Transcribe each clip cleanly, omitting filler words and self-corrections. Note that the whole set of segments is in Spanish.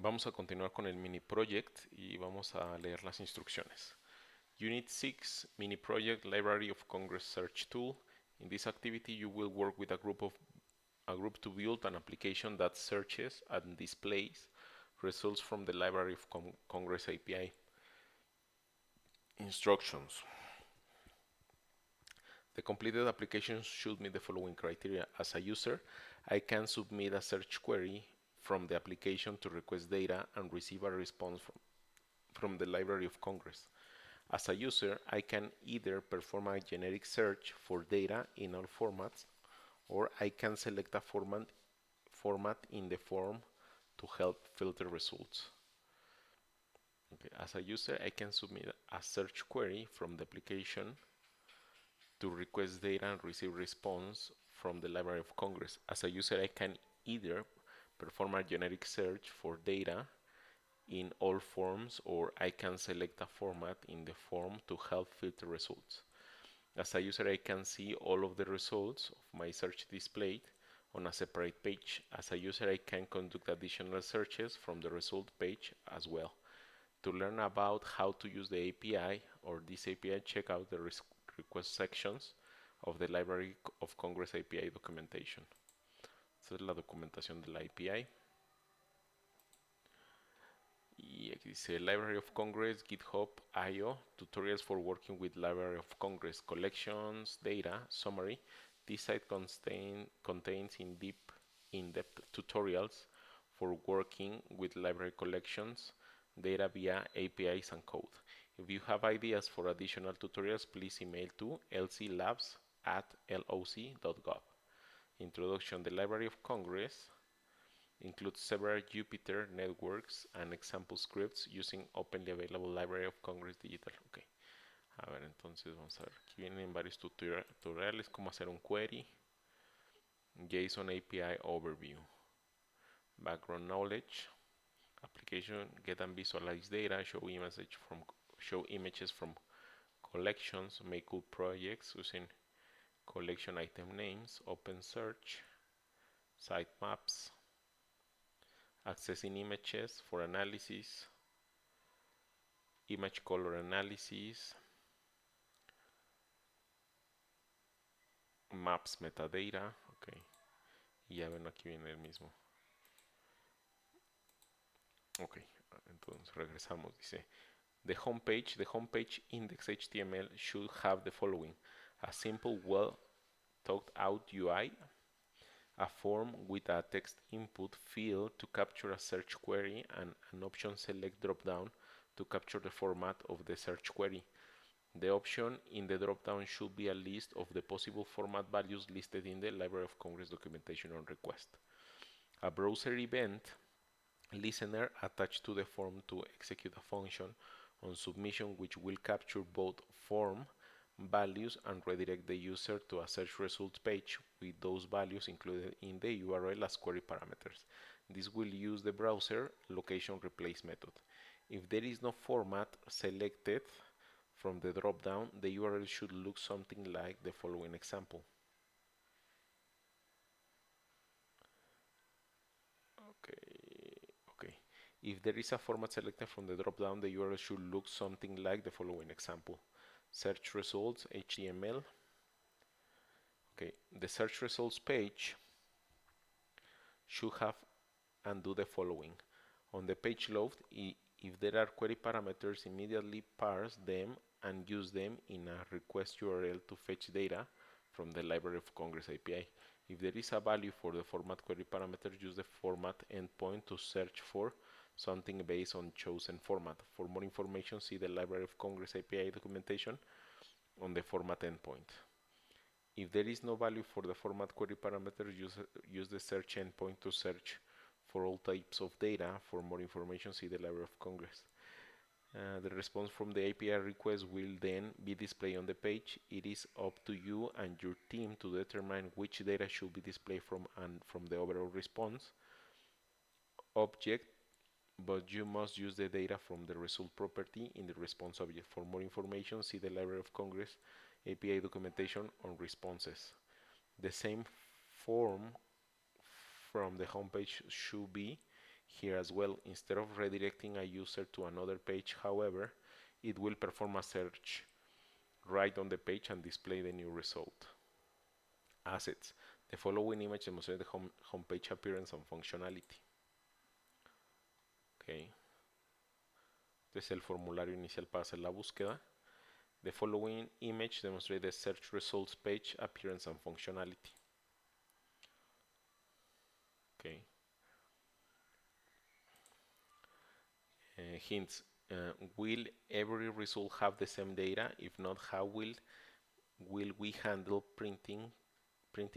Vamos a continuar con el mini project y vamos a leer las instrucciones. Unit 6 Mini Project Library of Congress Search Tool. In this activity you will work with a group to build an application that searches and displays results from the Library of Congress API. Instructions. The completed application should meet the following criteria. As a user, I can submit a search query from the application to request data and receive a response from the Library of Congress. As a user, I can either perform a generic search for data in all formats, or I can select a format in the form to help filter results. Okay. As a user, I can submit a search query from the application to request data and receive response from the Library of Congress. As a user, I can either perform a generic search for data in all forms, or I can select a format in the form to help filter results. As a user, I can see all of the results of my search displayed on a separate page. As a user, I can conduct additional searches from the result page as well. To learn about how to use the API or this API, check out the request sections of the Library of Congress API documentation. Esta es la documentación de la API. Y aquí dice Library of Congress, GitHub, IO, tutorials for working with Library of Congress, collections, data, summary. This site contains in-depth tutorials for working with library collections, data via APIs and code. If you have ideas for additional tutorials, please email to lclabs@loc.gov. Introduction. The Library of Congress includes several Jupyter networks and example scripts using openly available Library of Congress Digital. Okay. A ver, entonces vamos a ver. Aquí vienen varios tutoriales, cómo hacer un query, JSON API Overview, Background Knowledge, Application, Get and Visualize Data, Show images from collections, Make cool projects using collection item names, Open Search, Sitemaps, Accessing images for analysis, Image color analysis, Maps metadata, ok, y ya ven aquí viene el mismo. Ok, entonces regresamos, dice the homepage index.html should have the following: a simple, well thought out UI, a form with a text input field to capture a search query, and an option select dropdown to capture the format of the search query. The option in the dropdown should be a list of the possible format values listed in the Library of Congress documentation on request. A browser event listener attached to the form to execute a function on submission, which will capture both form values and redirect the user to a search results page with those values included in the URL as query parameters. This will use the browser location replace method. If there is no format selected from the dropdown, the URL should look something like the following example. Okay. If there is a format selected from the dropdown, the URL should look something like the following example. Search results HTML. Okay, the search results page should have and do the following. On the page load, if there are query parameters, immediately parse them and use them in a request URL to fetch data from the Library of Congress API. If there is a value for the format query parameter, use the format endpoint to search for something based on chosen format. For more information, see the Library of Congress API documentation on the format endpoint. If there is no value for the format query parameter, use the search endpoint to search for all types of data. For more information, see the Library of Congress. The response from the API request will then be displayed on the page. It is up to you and your team to determine which data should be displayed from the overall response object, but you must use the data from the result property in the response object. For more information, see the Library of Congress API documentation on responses. The same form from the homepage should be here as well. Instead of redirecting a user to another page, however, it will perform a search right on the page and display the new result. Assets. The following image demonstrates the homepage appearance and functionality. Okay. Este es el formulario inicial para hacer la búsqueda. The following image demonstrates the search results page appearance and functionality. Okay. Hints. Will every result have the same data? If not, how will we handle printing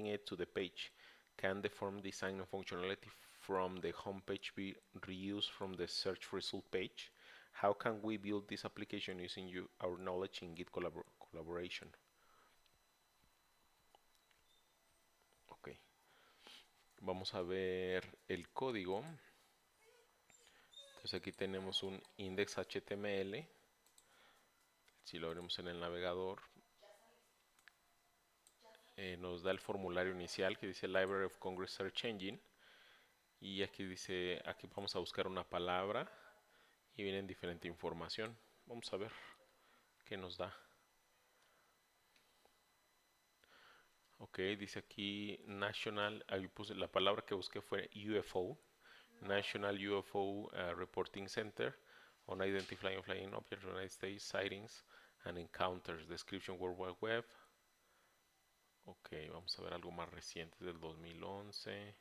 it to the page? Can the form design and functionality from the home page be reused from the search result page? How can we build this application using our knowledge in Git collaboration? Ok, vamos a ver el código. Entonces aquí tenemos un index HTML. Si lo abrimos en el navegador, nos da el formulario inicial que dice Library of Congress Search Engine. Y aquí dice, aquí vamos a buscar una palabra y viene diferente información. Vamos a ver qué nos da. Ok, dice aquí National, ahí puse la palabra que busqué fue UFO, National UFO Reporting Center, Unidentified Flying Objects, United States, Sightings and Encounters, Description World Wide Web. Ok, vamos a ver algo más reciente del 2011.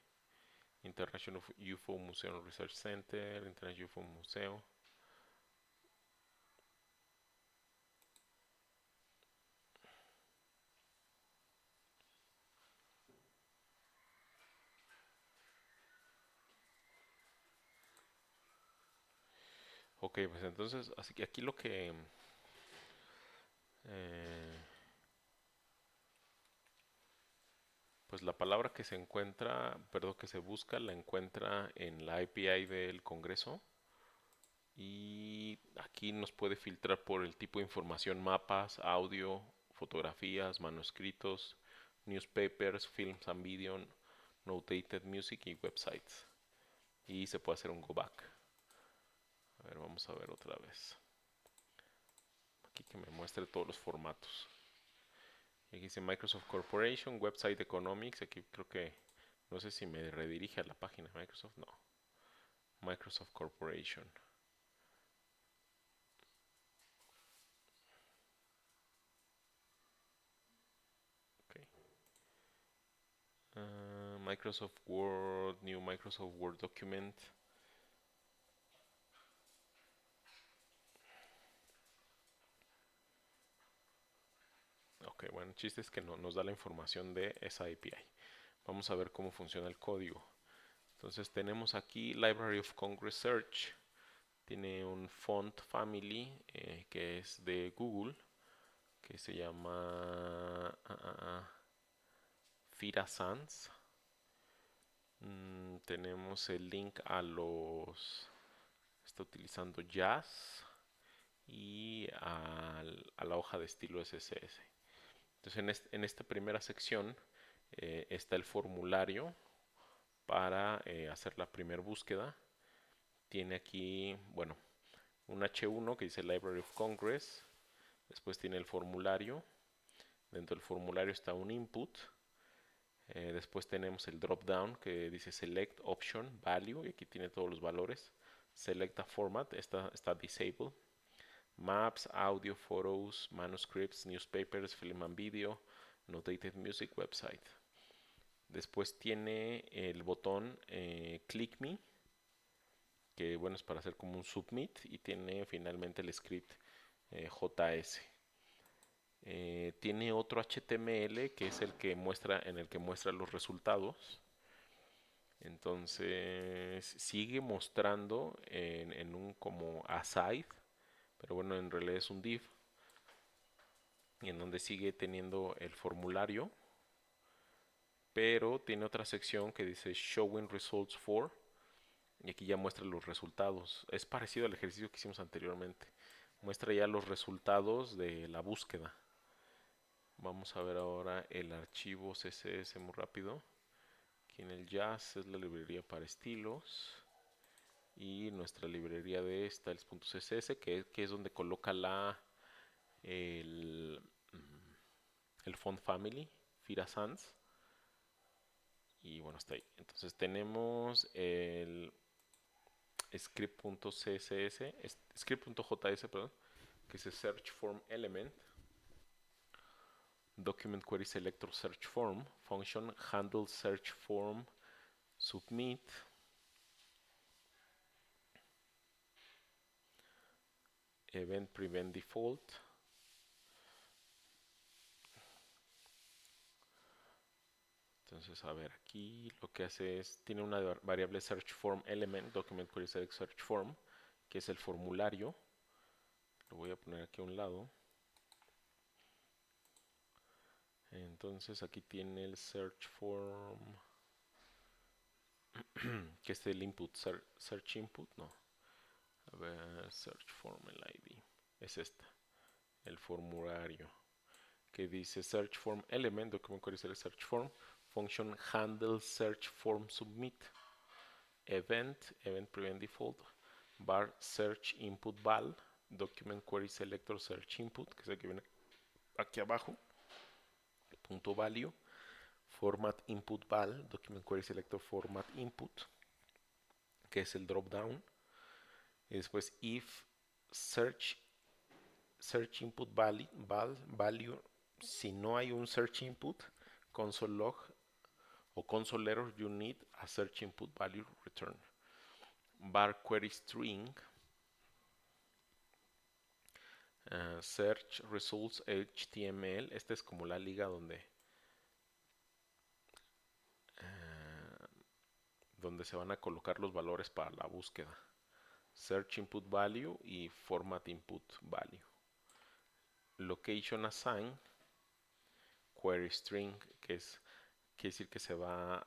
International UFO Museum Research Center, International UFO Museo. Ok, pues entonces, así que aquí lo que pues la palabra que se encuentra, perdón, que se busca, la encuentra en la API del Congreso. Y aquí nos puede filtrar por el tipo de información: mapas, audio, fotografías, manuscritos, newspapers, films and video, notated music y websites. Y se puede hacer un go back. A ver, vamos a ver otra vez. Aquí que me muestre todos los formatos. Y aquí dice Microsoft Corporation, Website Economics. Aquí creo que, no sé si me redirige a la página de Microsoft. No. Microsoft Corporation. Okay. Microsoft Word, New Microsoft Word Document. Ok, bueno, el chiste es que no, nos da la información de esa API. Vamos a ver cómo funciona el código. Entonces tenemos aquí Library of Congress Search. Tiene un font family que es de Google, que se llama Fira Sans. Tenemos el link a los... Está utilizando Jazz y a la hoja de estilo SSS. Entonces en esta primera sección está el formulario para hacer la primera búsqueda. Tiene aquí, bueno, un H1 que dice Library of Congress. Después tiene el formulario. Dentro del formulario está un input. Después tenemos el drop down que dice Select Option Value. Y aquí tiene todos los valores. Select a Format, está disabled. Maps, audio, photos, manuscripts, newspapers, film and video, notated music, website. Después tiene el botón Click Me, que bueno, es para hacer como un submit, y tiene finalmente el script JS. Tiene otro HTML que es el que muestra, en el que muestra los resultados. Entonces sigue mostrando en un como aside, pero bueno, en realidad es un div, y en donde sigue teniendo el formulario, pero tiene otra sección que dice Showing Results for, y aquí ya muestra los resultados. Es parecido al ejercicio que hicimos anteriormente. Muestra ya los resultados de la búsqueda. Vamos a ver ahora el archivo CSS muy rápido. Aquí en el Jazz es la librería para estilos. y nuestra librería de styles.css, que es donde coloca el, el font family, Fira Sans. Y bueno, está ahí. Entonces tenemos el script.css, script.js, perdón, que es el search form element, document query selector search form, function handle search form submit, event prevent default. Entonces, a ver, aquí lo que hace es, tiene una variable search form element, document query select search form, que es el formulario. Lo voy a poner aquí a un lado. Entonces aquí tiene el search form, que es el input, search input, no. A ver, search form, el ID. Es esta, el formulario, que dice search form element, document query select search form, function handle search form submit, event prevent default, var search input val, document query selector search input, que es el que viene aquí abajo, punto value, format input val, document query selector format input, que es el drop down, y después if search input value, si no hay un search input, console log o console error, you need a search input value return. Var query string, search results HTML, esta es como la liga donde se van a colocar los valores para la búsqueda. Search input value y format input value. Location assign, query string, que quiere decir que se va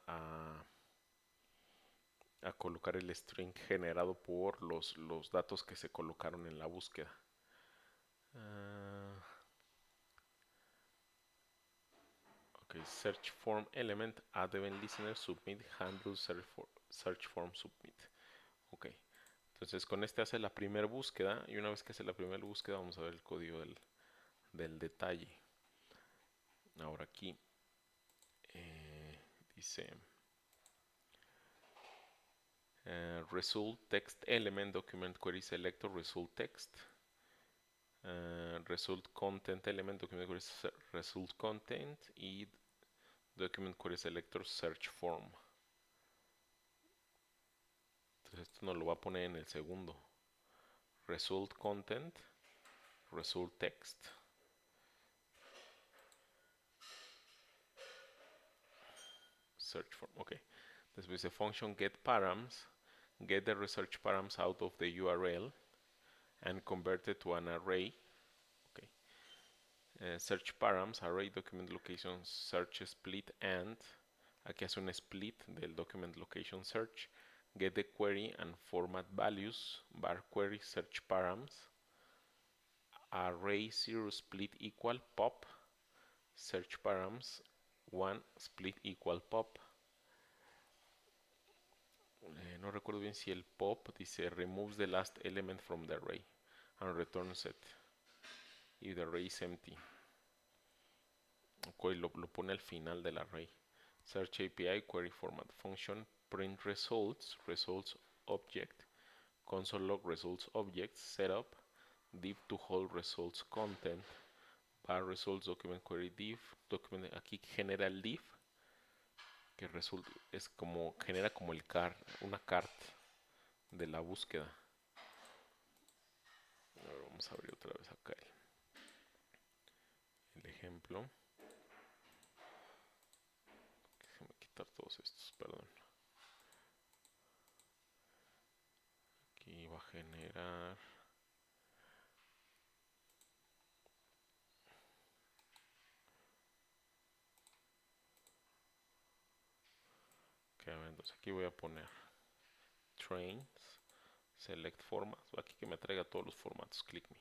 a colocar el string generado por los datos que se colocaron en la búsqueda. Ok, search form element, add event listener, submit, handle, search form, submit. Ok, entonces con este hace la primera búsqueda, y una vez que hace la primera búsqueda vamos a ver el código del detalle. Ahora aquí dice result text element, document query selector, result text, result content element, document query result content, y document query selector search form. Entonces esto nos lo va a poner en el segundo. Result content, result text, search form. Ok. Después dice function get params, get the research params out of the URL and convert it to an array. Okay. Search params, array document location search split, and aquí hace un split del document location search. Get the query and format values, var query search params, array 0 split equal pop, search params 1 split equal pop. No recuerdo bien si el pop dice removes the last element from the array and returns it if the array is empty. Okay, lo pone al final del array. Search API query format function print results object, console log results object, setup, div to hold results content, var results document query div, document, aquí genera el div que resulta, es como, genera como una cart de la búsqueda. Ahora vamos a abrir otra vez acá el ejemplo. Déjame quitar todos estos, perdón. Aquí va a generar. Ok, a ver, entonces aquí voy a poner trains, select format, aquí que me traiga todos los formatos, click me.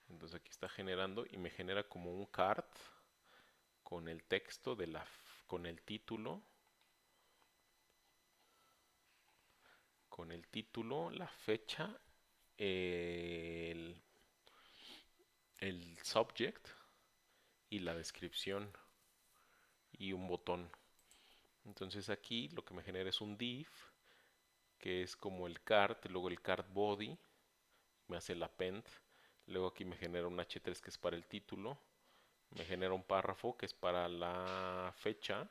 Entonces aquí está generando y me genera como un cart con el texto con el título, con el título, la fecha, el, el subject y la descripción y un botón. Entonces aquí lo que me genera es un div que es como el card, luego el card body, me hace el append, luego aquí me genera un h3 que es para el título, me genera un párrafo que es para la fecha.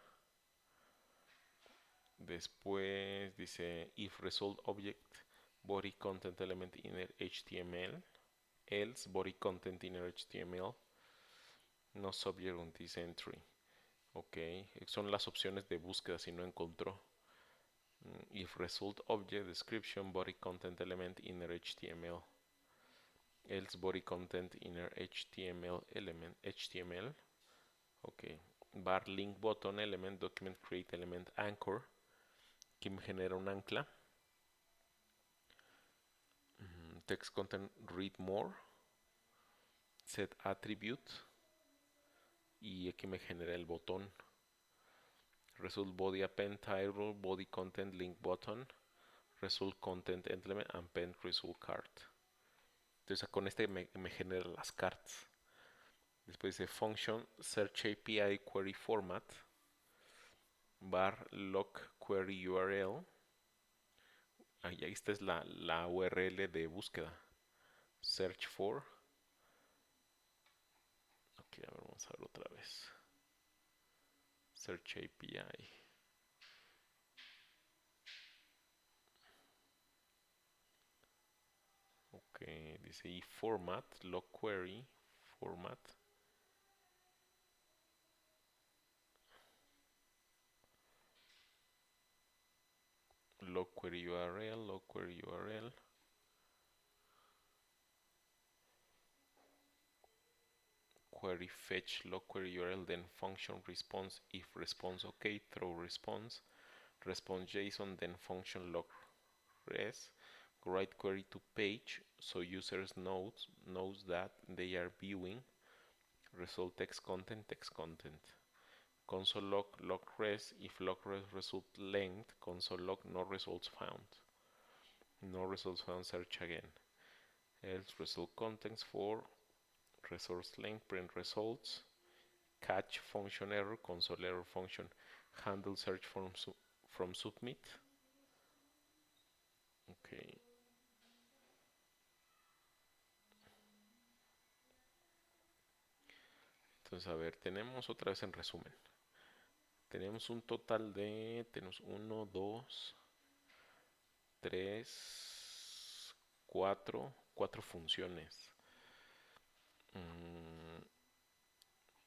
Después dice if result object body content element inner HTML, else body content inner HTML, no subject on this entry. Ok, son las opciones de búsqueda si no encontró. If result object description body content element inner HTML, else body content inner HTML element HTML. Ok, bar link button element document create element anchor, que me genera un ancla. Text content read more, set attribute, y aquí me genera el botón. Result body append title body content link button, result content element append result card. Entonces con este me genera las cards. Después dice function search API query format, bar lock query URL. Ahí esta es la URL de búsqueda. Search for. Ok, a ver, vamos a ver otra vez. Search API. Ok, dice y format, lock query, format. Log query URL, log query URL. Query fetch log query URL, then function response if response okay, throw response, response JSON, then function log res, write query to page so users knows that they are viewing, result text content, console log res, if log res result length, console log no results found, search again, else result contents for resource length, print results, catch function error, console error function, handle search from submit. Ok. Entonces, a ver, tenemos otra vez en resumen. Tenemos un total de, tenemos 1, 2, 3, 4 funciones.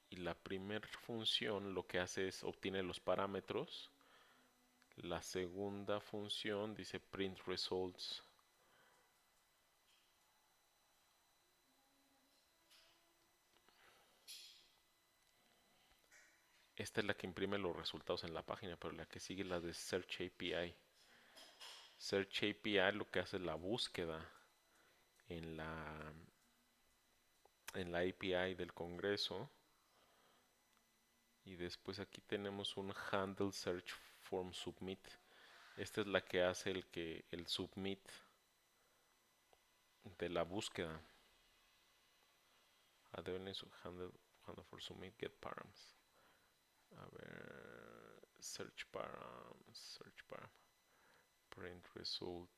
Y la primera función lo que hace es obtiene los parámetros. La segunda función dice print results. Esta es la que imprime los resultados en la página, pero la que sigue es la de Search API. Search API lo que hace es la búsqueda en la API del Congreso. Y después aquí tenemos un handle search form submit. Esta es la que hace el submit de la búsqueda. Handle for submit get params. A ver, search param, print result.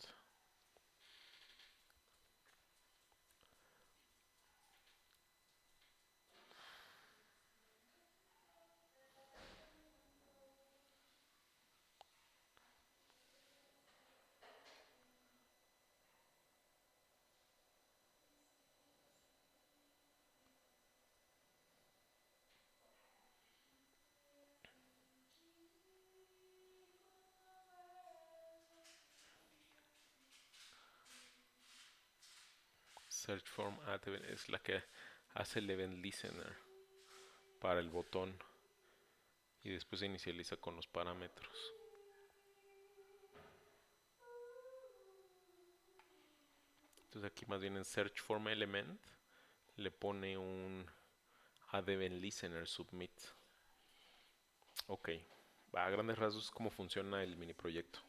Search form es la que hace el event listener para el botón y después se inicializa con los parámetros. Entonces aquí más bien en search form element le pone un add event listener submit. Ok, a grandes rasgos cómo funciona el mini proyecto.